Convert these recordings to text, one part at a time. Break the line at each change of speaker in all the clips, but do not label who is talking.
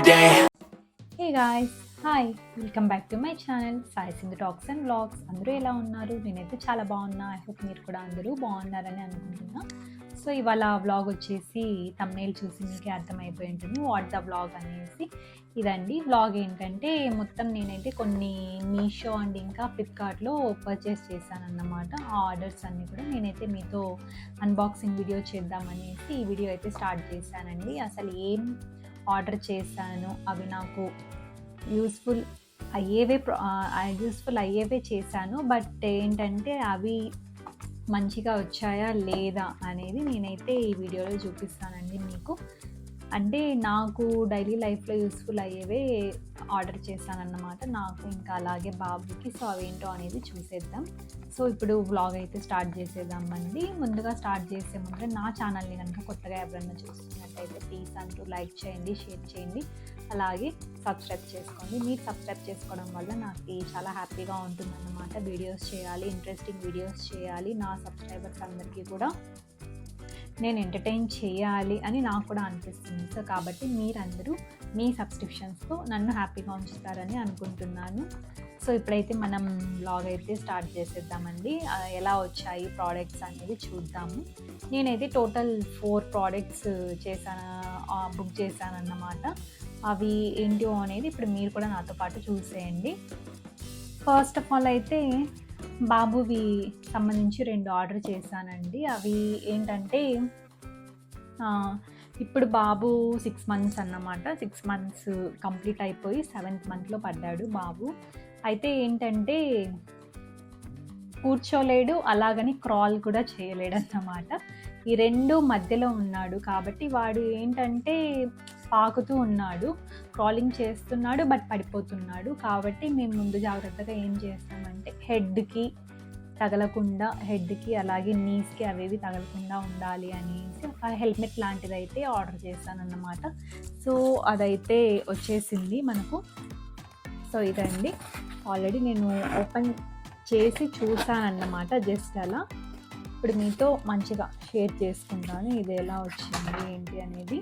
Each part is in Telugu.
day.
Hey guys, hi, welcome back to my channel Sai Sindhu talks and vlogs. అందరూ ఎలా ఉన్నారు? నేనైతే చాలా బాగున్నా. ఐ హోప్ మీరు కూడా అందరూ బాగున్నారని అనుకుంటున్నా. సో ఇవాళ వ్లాగ్ వచ్చేసి తమ్నేల్ చూసి మీకే అర్థమైపోయి ఉంటుంది వాట్ ద వ్లాగ్ అనేసి. ఇదండి వ్లాగ్. ఏంటంటే మొత్తం నేనైతే కొన్ని మీషో అండ్ ఇంకా ఫ్లిప్కార్ట్లో పర్చేస్ చేశానన్నమాట. ఆ ఆర్డర్స్ అన్నీ కూడా నేనైతే మీతో అన్బాక్సింగ్ వీడియో చేద్దామనేసి ఈ వీడియో అయితే స్టార్ట్ చేశానండి. అసలు ఏం ఆర్డర్ చేశాను, అవి నాకు యూస్ఫుల్ అయ్యేవే చేశాను. బట్ ఏంటంటే అవి మంచిగా వచ్చాయా లేదా అనేది నేనైతే ఈ వీడియోలో చూపిస్తానండి మీకు. అంటే నాకు డైలీ లైఫ్లో యూస్ఫుల్ అయ్యేవే ఆర్డర్ చేశానన్నమాట, నాకు ఇంకా అలాగే బాబుకి. సో అవేంటో అనేది చూసేద్దాం. సో ఇప్పుడు వ్లాగ్ అయితే స్టార్ట్ చేసేద్దామండి. ముందుగా స్టార్ట్ చేసే ముందు నా ఛానల్ని కనుక కొత్తగా ఎవరైనా చూస్తున్నట్టయితే ప్లీజ్ అంటూ లైక్ చేయండి, షేర్ చేయండి, అలాగే సబ్స్క్రైబ్ చేసుకోండి. మీరు సబ్స్క్రైబ్ చేసుకోవడం వల్ల నాకు చాలా హ్యాపీగా ఉంటుందన్నమాట. వీడియోస్ చేయాలి, ఇంట్రెస్టింగ్ వీడియోస్ చేయాలి, నా సబ్స్క్రైబర్స్ అందరికీ కూడా నేను ఎంటర్టైన్ చేయాలి అని నాకు కూడా అనిపిస్తుంది. సో కాబట్టి మీరందరూ మీ సబ్స్క్రిప్షన్స్తో నన్ను హ్యాపీగా ఉంచుతారని అనుకుంటున్నాను. సో ఇప్పుడైతే మనం వ్లాగ్ అయితే స్టార్ట్ చేసేద్దామండి. ఎలా వచ్చాయి ప్రోడక్ట్స్ అనేది చూద్దాము. నేనైతే టోటల్ 4 ప్రోడక్ట్స్ బుక్ చేశానన్నమాట. అవి ఏంటో అనేది ఇప్పుడు మీరు కూడా నాతో పాటు చూసేయండి. ఫస్ట్ ఆఫ్ ఆల్ అయితే బాబువి సంబంధించి 2 ఆర్డర్ చేశానండి. అవి ఏంటంటే ఇప్పుడు బాబు 6 మంత్స్ అన్నమాట. 6 మంత్స్ కంప్లీట్ అయిపోయి 7th మంత్లో పడ్డాడు బాబు. అయితే ఏంటంటే కూర్చోలేడు, అలాగని క్రాల్ కూడా చేయలేడు అన్నమాట. ఈ 2 మధ్యలో ఉన్నాడు. కాబట్టి వాడు ఏంటంటే పాకుతూ ఉన్నాడు, క్రాలింగ్ చేస్తున్నాడు, బట్ పడిపోతున్నాడు. కాబట్టి మేము ముందు జాగ్రత్తగా ఏం చేస్తామంటే హెడ్కి అలాగే నీస్కి అవేవి తగలకుండా ఉండాలి అనేసి ఒక హెల్మెట్ లాంటిది అయితే ఆర్డర్ చేశానన్నమాట. సో అదైతే వచ్చేసింది మనకు. సో ఇదండి, ఆల్రెడీ నేను ఓపెన్ చేసి చూసానన్నమాట, జస్ట్ అలా. ఇప్పుడు మీతో మంచిగా షేర్ చేసుకుంటాను ఇది ఎలా వచ్చింది ఏంటి అనేది.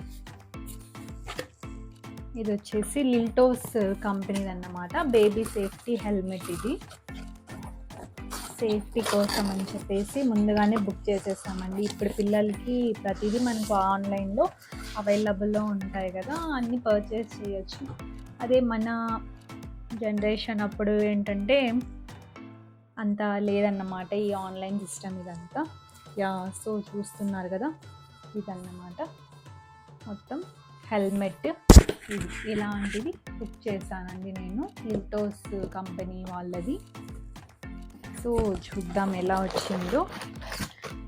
ఇది వచ్చేసి లిల్టోస్ కంపెనీది అన్నమాట, బేబీ సేఫ్టీ హెల్మెట్. ఇది సేఫ్టీ కోసం అని చెప్పేసి ముందుగానే బుక్ చేసేసామండి. ఇప్పుడు పిల్లలకి ప్రతిదీ మనకు ఆన్లైన్లో అవైలబుల్లో ఉంటాయి కదా, అన్నీ పర్చేస్ చేయొచ్చు. అదే మన జనరేషన్ అప్పుడు ఏంటంటే అంత లేదన్నమాట ఈ ఆన్లైన్ సిస్టమ్ ఇదంతా. సో చూస్తున్నారు కదా, ఇదన్నమాట మొత్తం హెల్మెట్. ఇది ఇలాంటిది బుక్ చేశానండి నేను, లిల్టోస్ కంపెనీ వాళ్ళది. సో చూద్దాం ఎలా వచ్చిందో.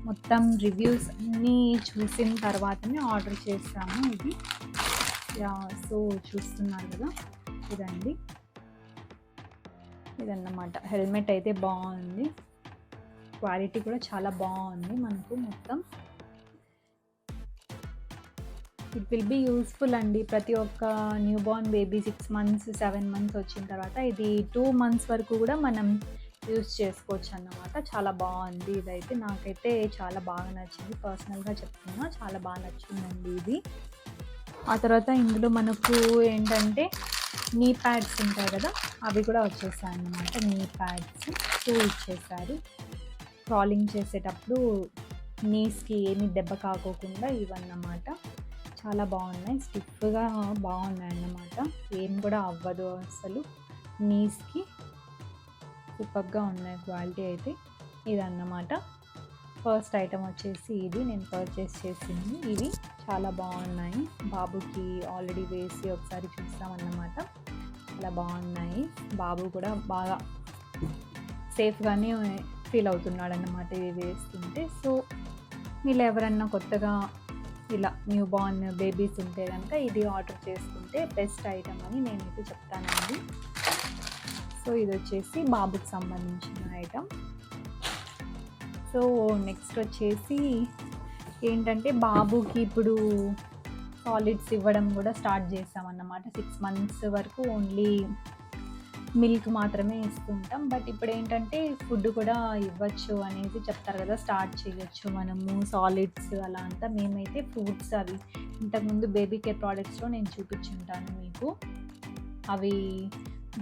మొత్తం రివ్యూస్ అన్నీ చూసిన తర్వాతనే ఆర్డర్ చేస్తాము ఇది. సో చూస్తున్నారు కదా, ఇదండి, ఇదన్నమాట. హెల్మెట్ అయితే బాగుంది, క్వాలిటీ కూడా చాలా బాగుంది మనకు మొత్తం. ఇట్ విల్ బీ యూస్ఫుల్ అండి ప్రతి ఒక్క new born baby 6 months 7 months వచ్చిన తర్వాత ఇది 2 మంత్స్ వరకు కూడా మనం యూస్ చేసుకోవచ్చు అన్నమాట. చాలా బాగుంది ఇదైతే, నాకైతే చాలా బాగా నచ్చింది. పర్సనల్గా చెప్తున్నా, చాలా బాగా నచ్చిందండి ఇది. ఆ తర్వాత ఇందులో మనకు ఏంటంటే నీ ప్యాడ్స్ ఉంటాయి కదా, అవి కూడా వచ్చేసాయి అన్నమాట. నీ ప్యాడ్స్ 2 ఇచ్చేసారు. క్రాలింగ్ చేసేటప్పుడు నీస్కి ఏమి దెబ్బ కాకోకుండా ఇవన్నమాట. చాలా బాగున్నాయి, స్టిఫ్గా బాగున్నాయి అన్నమాట. ఏం కూడా అవ్వదు అసలు నీస్కి. సూపర్గా ఉన్నాయి క్వాలిటీ అయితే. ఇదన్నమాట ఫస్ట్ ఐటమ్ వచ్చేసి ఇది నేను పర్చేస్ చేసింది. ఇవి చాలా బాగున్నాయి, బాబుకి ఆల్రెడీ వేసి ఒకసారి చూస్తామన్నమాట. చాలా బాగున్నాయి, బాబు కూడా బాగా సేఫ్గానే ఫీల్ అవుతున్నాడు అన్నమాట ఇవి వేస్తుంటే. సో వీళ్ళు ఎవరన్నా కొత్తగా ఇలా న్యూ బార్న్ బేబీస్ ఉంటే కనుక ఇది ఆర్డర్ చేసుకుంటే బెస్ట్ ఐటమ్ అని నేనైతే చెప్తానండి. సో ఇది వచ్చేసి బాబుకి సంబంధించిన ఐటమ్. సో నెక్స్ట్ వచ్చేసి ఏంటంటే బాబుకి ఇప్పుడు సాలిడ్స్ ఇవ్వడం కూడా స్టార్ట్ చేస్తామన్నమాట. 6 మంత్స్ వరకు ఓన్లీ మిల్క్ మాత్రమే ఇస్తుంటాం. బట్ ఇప్పుడేంటంటే ఫుడ్ కూడా ఇవ్వచ్చు అనేది చెప్తారు కదా! స్టార్ట్ చేయొచ్చు మనము సాలిడ్స్ అలా అంతా. మేమైతే ఫ్రూట్స్ అవి ఇంతకుముందు బేబీ కేర్ ప్రొడక్ట్స్‌లో నేను చూపించుంటాను మీకు. అవి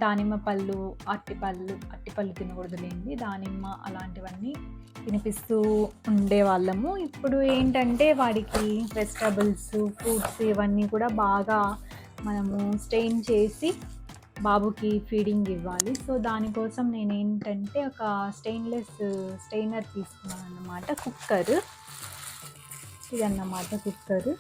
దానిమ్మ పళ్ళు, అరటిపళ్ళు తినకూడదులెండి. దానిమ్మ అలాంటివన్నీ తినిపిస్తూ ఉండేవాళ్ళము. ఇప్పుడు ఏంటంటే వాడికి వెజిటబుల్స్, ఫ్రూట్స్ ఇవన్నీ కూడా బాగా మనము స్టెయిన్ చేసి బాబుకి ఫీడింగ్ ఇవ్వాలి. సో, దానికోసం నేనేంటంటే ఒక స్టెయినర్ తీసుకున్నానన్నమాట. ఇదన్నమాట కుక్కర్.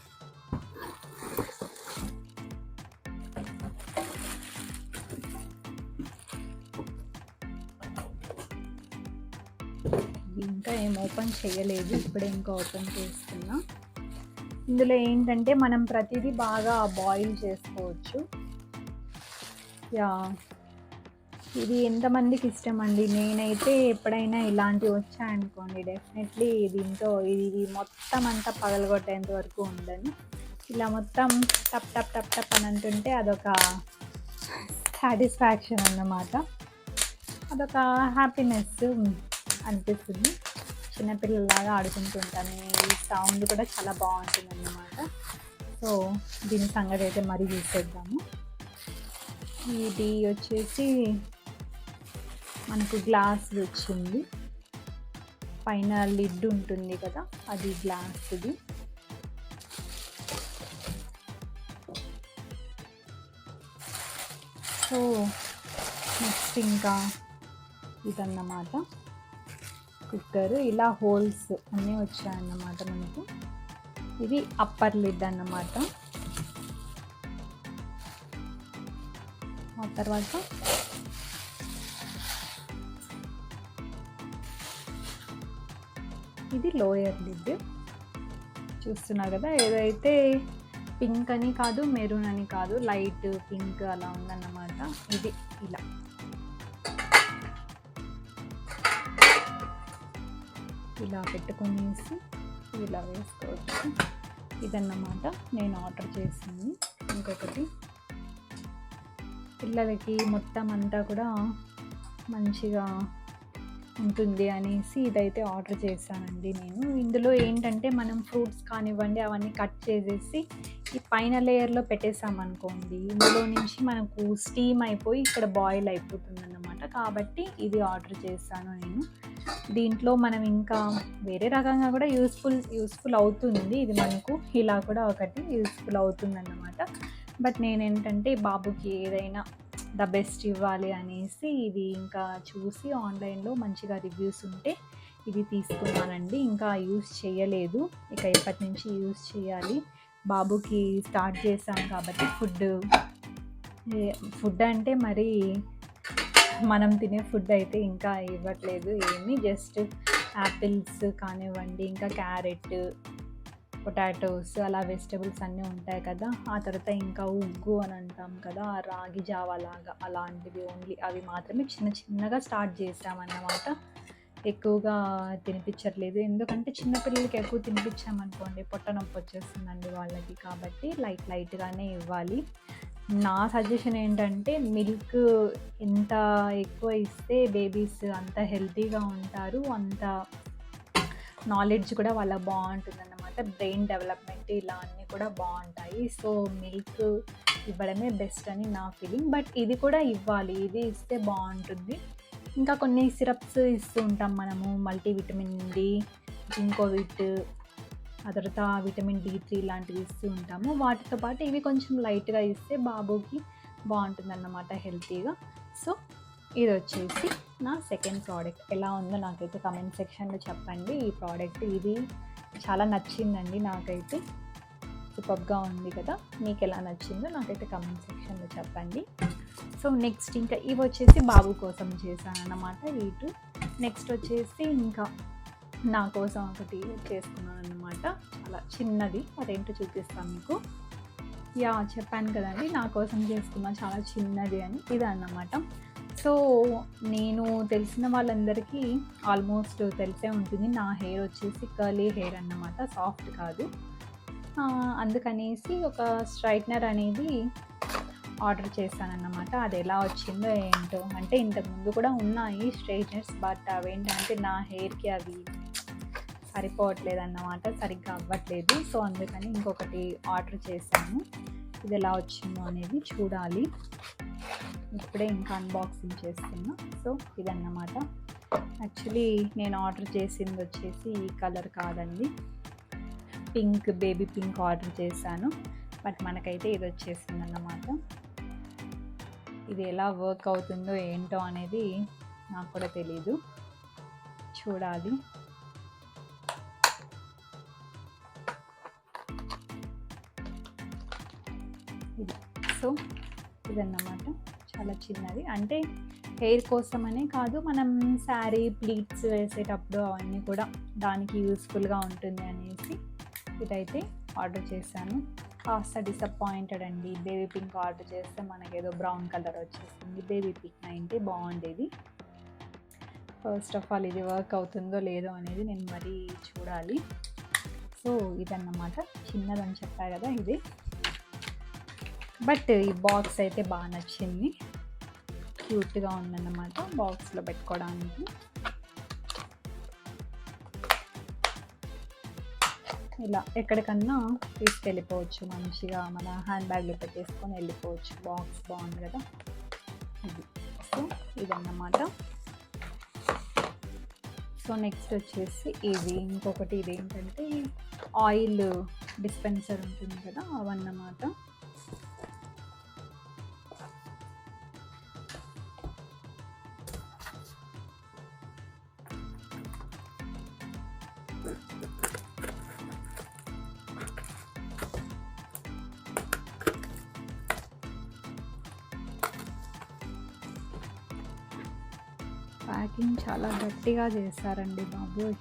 ఇంకా ఏం ఓపెన్ చేయలేదు. ఇప్పుడే ఇంకా ఓపెన్ చేస్తున్నా. ఇందులో ఏంటంటే మనం ప్రతిదీ బాగా బాయిల్ చేసుకోవచ్చు. యాహ్! ఇది ఎంతమందికి ఇష్టమండి. నేనైతే ఎప్పుడైనా ఇలాంటివి వచ్చాయనుకోండి డెఫినెట్లీ ఇది మొత్తం అంతా పగలగొట్టేంత వరకు ఉండను. ఇలా మొత్తం టప్ టప్ టప్ టప్ అని అంటుంటే అదొక సాటిస్ఫాక్షన్ అన్నమాట. అదొక హ్యాపీనెస్ అనిపిస్తుంది. చిన్నపిల్లలాగా ఆడుకుంటూ ఉంటాను. ఈ సౌండ్ కూడా చాలా బాగుంటుందన్నమాట. సో, దీని సంగతి అయితే మరీ చూసేద్దాము. ఇది వచ్చేసి మనకు గ్లాస్ వచ్చింది. పైన లిడ్ ఉంటుంది కదా, అది గ్లాస్ది. సో నెక్స్ట్ ఇంకా ఇదన్నమాట కుక్కర్. ఇలా హోల్స్ అన్నీ వచ్చాయన్నమాట మనకు. ఇది అప్పర్ లిడ్ అన్నమాట. ఆ తర్వాత ఇది లోయర్ లిడ్. చూస్తున్నారు కదా, ఏదైతే పింక్ అని కాదు, మెరూన్ అని కాదు, లైట్ పింక్ అలా ఉందన్నమాట. ఇది ఇలా పెట్టుకునేసి ఇలా వేసుకోవచ్చు. ఇదన్నమాట నేను ఆర్డర్ చేసింది. ఇంకొకటి పిల్లలకి మొత్తం అంతా కూడా మంచిగా ఉంటుంది అనేసి ఇదైతే ఆర్డర్ చేశానండి నేను. ఇందులో ఏంటంటే మనం ఫ్రూట్స్ కానివ్వండి అవన్నీ కట్ చేసేసి ఈ పైన లేయర్లో పెట్టేసామనుకోండి, ఇందులో నుంచి మనకు స్టీమ్ అయిపోయి ఇక్కడ బాయిల్ అయిపోతుంది అన్నమాట. కాబట్టి ఇది ఆర్డర్ చేశాను నేను. దీంట్లో మనం ఇంకా వేరే రకంగా కూడా యూస్ఫుల్ అవుతుంది. ఇది మనకు ఇలా కూడా ఒకటి యూస్ఫుల్ అవుతుంది అన్నమాట. బట్ నేనేంటంటే బాబుకి ఏదైనా ద బెస్ట్ ఇవ్వాలి అనేసి ఇది ఇంకా చూసి ఆన్లైన్లో మంచిగా రివ్యూస్ ఉంటే ఇది తీసుకున్నానండి. ఇంకా యూస్ చేయలేదు, ఇక ఇప్పటి నుంచి యూస్ చేయాలి. బాబుకి స్టార్ట్ చేశాం కాబట్టి ఫుడ్ అంటే మరి మనం తినే ఫుడ్ అయితే ఇంకా ఇవ్వట్లేదు ఏమి. జస్ట్ యాపిల్స్ కానివ్వండి, ఇంకా క్యారెట్, పొటాటోస్ అలా వెజిటబుల్స్ అన్నీ ఉంటాయి కదా. ఆ తర్వాత ఇంకా ఉగ్గు అని అంటాం కదా, రాగి జావా లాగా అలాంటివి ఓన్లీ అవి మాత్రమే చిన్నగా స్టార్ట్ చేసామన్నమాట. ఎక్కువగా తినిపించట్లేదు, ఎందుకంటే చిన్నపిల్లలకి ఎక్కువ తినిపించామనుకోండి పొట్ట నొప్పి వచ్చేస్తుందండి వాళ్ళకి. కాబట్టి లైట్గానే ఇవ్వాలి. నా సజెషన్ ఏంటంటే మిల్క్ ఎంత ఎక్కువ ఇస్తే బేబీస్ అంత హెల్తీగా ఉంటారు, అంత నాలెడ్జ్ కూడా వాళ్ళకి బాగుంటుందన్నమాట. బ్రెయిన్ డెవలప్మెంట్ ఇలా అన్నీ కూడా బాగుంటాయి. సో మిల్క్ ఇవ్వడమే బెస్ట్ అని నా ఫీలింగ్. బట్ ఇది కూడా ఇవ్వాలి, ఇది ఇస్తే బాగుంటుంది. ఇంకా కొన్ని సిరప్స్ ఇస్తూ ఉంటాం మనము, మల్టీవిటమిన్ డి, జింకోవిట్, ఆ తర్వాత విటమిన్ D3 లాంటివి ఇస్తూ ఉంటాము. వాటితో పాటు ఇవి కొంచెం లైట్గా ఇస్తే బాబుకి బాగుంటుందన్నమాట హెల్తీగా. సో ఇది వచ్చేసి నా సెకండ్ ప్రోడక్ట్. ఎలా ఉందో నాకైతే కమెంట్ సెక్షన్లో చెప్పండి. ఈ ప్రోడక్ట్ ఇది చాలా నచ్చిందండి నాకైతే. సూపర్గా ఉంది కదా, మీకు ఎలా నచ్చిందో నాకైతే కమెంట్ సెక్షన్లో చెప్పండి. సో నెక్స్ట్ ఇంకా ఇవి వచ్చేసి బాబు కోసం చేశాను అన్నమాట. వీటి నెక్స్ట్ వచ్చేసి ఇంకా నా కోసం ఒకటి చేసుకున్నాను అన్నమాట. చాలా చిన్నది, అదేంటో చూపిస్తాను మీకు. చెప్పాను కదండి నా కోసం చేసుకున్నా చాలా చిన్నది అని. ఇది అన్నమాట. సో నేను తెలిసిన వాళ్ళందరికీ ఆల్మోస్ట్ తెలిసే ఉంటుంది, నా హెయిర్ వచ్చేసి కర్లీ హెయిర్ అన్నమాట, సాఫ్ట్ కాదు. అందుకనేసి ఒక స్ట్రైట్నర్ అనేది ఆర్డర్ చేశానన్నమాట. అది ఎలా వచ్చిందో ఏంటో. అంటే ఇంతకుముందు కూడా ఉన్నాయి స్ట్రైట్నర్స్, బట్ అవేంటంటే నా హెయిర్‌కి అవి సరిపోవట్లేదన్నమాట. సరిగ్గా అవ్వట్లేదు. సో, అందుకని ఇంకొకటి ఆర్డర్ చేశాను. ఇది ఎలా వచ్చిందో అనేది చూడాలి. ఇప్పుడే ఇంకా అన్బాక్సింగ్ చేస్తున్నా. సో, ఇదన్నమాట. యాక్చువల్లీ నేను ఆర్డర్ చేసింది వచ్చేసి ఈ కలర్ కాదండి, పింక్, బేబీ పింక్ ఆర్డర్ చేశాను. బట్ మనకైతే ఇది వచ్చేసిందన్నమాట. ఇది ఎలా వర్క్ అవుతుందో ఏంటో అనేది నాకు కూడా తెలీదు, చూడాలి. ఇది సో ఇదన్నమాట. చాలా చిన్నది, అంటే హెయిర్ కోసమనే కాదు, మనం శారీ ప్లీట్స్ వేసేటప్పుడు అవన్నీ కూడా దానికి యూస్ఫుల్గా ఉంటుంది అనేసి ఇదైతే ఆర్డర్ చేశాను. కాస్త డిసప్పాయింటెడ్ అండి. బేబీ పింక్ ఆర్డర్ చేస్తే మనకేదో బ్రౌన్ కలర్ వచ్చేసింది. బేబీ పింక్ అయితే బాగుండేది. ఫస్ట్ ఆఫ్ ఆల్ ఇది వర్క్ అవుతుందో లేదో అనేది నేను మరీ చూడాలి. సో ఇదన్నమాట, చిన్నదని చెప్పా కదా ఇది. బట్ ఈ బాక్స్ అయితే బాగా నచ్చింది, క్యూట్గా ఉందన్నమాట బాక్స్లో పెట్టుకోవడానికి. ఇలా ఎక్కడికన్నా తీసుకెళ్ళిపోవచ్చు, మంచిగా మన హ్యాండ్ బ్యాగ్లో పెట్టేసుకొని వెళ్ళిపోవచ్చు. బాక్స్ బాగుంది కదా ఇది. సో ఇదన్నమాట. సో నెక్స్ట్ వచ్చేసి ఇది ఇంకొకటి, ఇదేంటంటే ఆయిల్ డిస్పెన్సర్ ఉంటుంది కదా అవన్నమాట. ప్యాకింగ్ చాలా గట్టిగా చేశారండి బాబోయ్.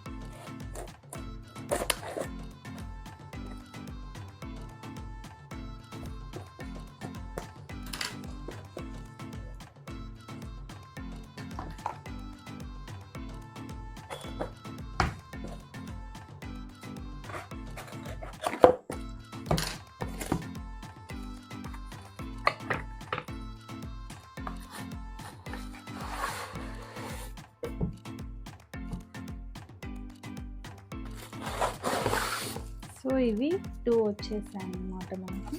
సో ఇవి 2 వచ్చేసాయి అన్నమాట మనకి.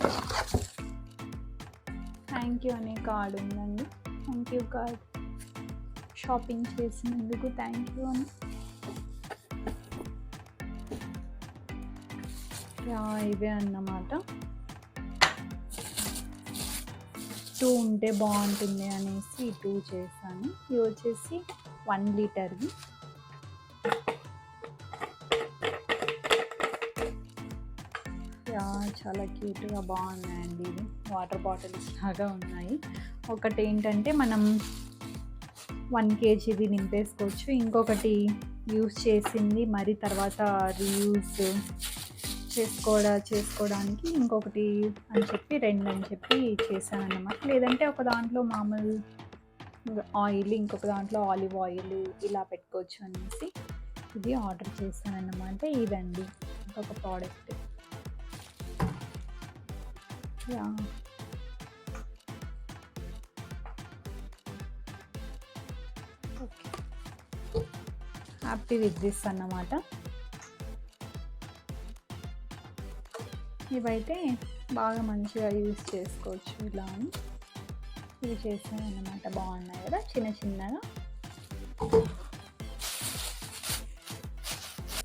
థ్యాంక్ యూ అనే కార్డ్ ఉందండి. థ్యాంక్ యూ కార్డ్, షాపింగ్ చేసినందుకు థ్యాంక్ యూ అని. ఇవే అన్నమాట. 2 ఉంటే బాగుంటుంది అనేసి 2 చేశాను. ఇవి వచ్చేసి 1 లీటర్వి. చాలా క్యూట్గా బాగున్నాయండి. ఇవి వాటర్ బాటిల్స్ లాగా ఉన్నాయి. ఒకటి ఏంటంటే మనం 1 kgది నింపేసుకోవచ్చు. ఇంకొకటి యూస్ చేసింది మరి తర్వాత రీయూజ్ చేసుకోవడానికి ఇంకొకటి అని చెప్పి 2 అని చెప్పి చేశాను అన్నమాట. లేదంటే ఒక దాంట్లో మామూలు ఆయిల్, ఇంకొక దాంట్లో ఆలివ్ ఆయిల్ ఇలా పెట్టుకోవచ్చు అనేసి ఇది ఆర్డర్ చేశాను అన్నమాట. ఇదండి ఇంకొక product. Okay, happy with this అన్నమాట. ఇవైతే బాగా మంచిగా యూజ్ చేసుకోవచ్చు ఇలా అని ఇవి చేశాను అన్నమాట. బాగున్నాయి కదా చిన్న చిన్నగా.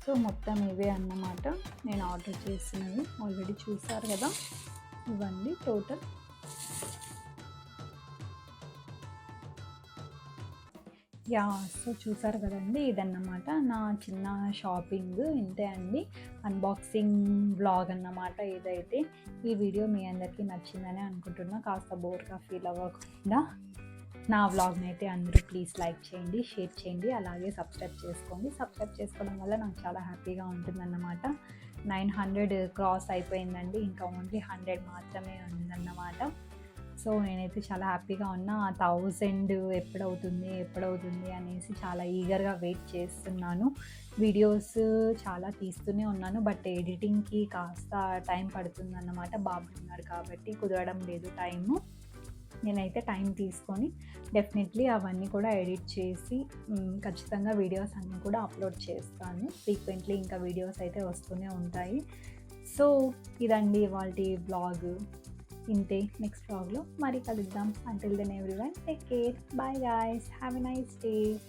సో మొత్తం ఇవే అన్నమాట నేను ఆర్డర్ చేసినవి. ఆల్రెడీ చూసారు కదా, ఇవ్వండి టోటల్. సో చూసారు కదండి, ఇదన్నమాట నా చిన్న షాపింగ్. ఇంతే అండి, అన్బాక్సింగ్ వ్లాగ్ అన్నమాట ఇదైతే. ఈ వీడియో మీ అందరికీ నచ్చిందని అనుకుంటున్నా. కాస్త బోర్గా ఫీల్ అవ్వకుండా నా వ్లాగ్ని అయితే అందరూ ప్లీజ్ లైక్ చేయండి, షేర్ చేయండి, అలాగే సబ్స్క్రైబ్ చేసుకోండి. సబ్స్క్రైబ్ చేసుకోవడం వల్ల నాకు చాలా హ్యాపీగా ఉంటుందన్నమాట. 900 క్రాస్ అయిపోయిందండి, ఇంకా ఓన్లీ 100 మాత్రమే ఉందన్నమాట. సో నేనైతే చాలా హ్యాపీగా ఉన్నా. 1000 ఎప్పుడవుతుంది అనేసి చాలా ఈగర్గా వెయిట్ చేస్తున్నాను. వీడియోస్ చాలా తీస్తూనే ఉన్నాను, బట్ ఎడిటింగ్కి కాస్త టైం పడుతుందన్నమాట. బాబు ఉన్నారు కాబట్టి కుదరడం లేదు టైము. నేనైతే టైం తీసుకొని డెఫినెట్లీ అవన్నీ కూడా ఎడిట్ చేసి ఖచ్చితంగా వీడియోస్ అన్నీ కూడా అప్లోడ్ చేస్తాను. ఫ్రీక్వెంట్లీ ఇంకా వీడియోస్ అయితే వస్తూనే ఉంటాయి. సో ఇదండి ఇవాల్టి వ్లాగ్. ఇంతే. నెక్స్ట్ వ్లాగ్‌లో మరీ కలుద్దాం. Until then everyone take care. Bye guys. Have a nice day.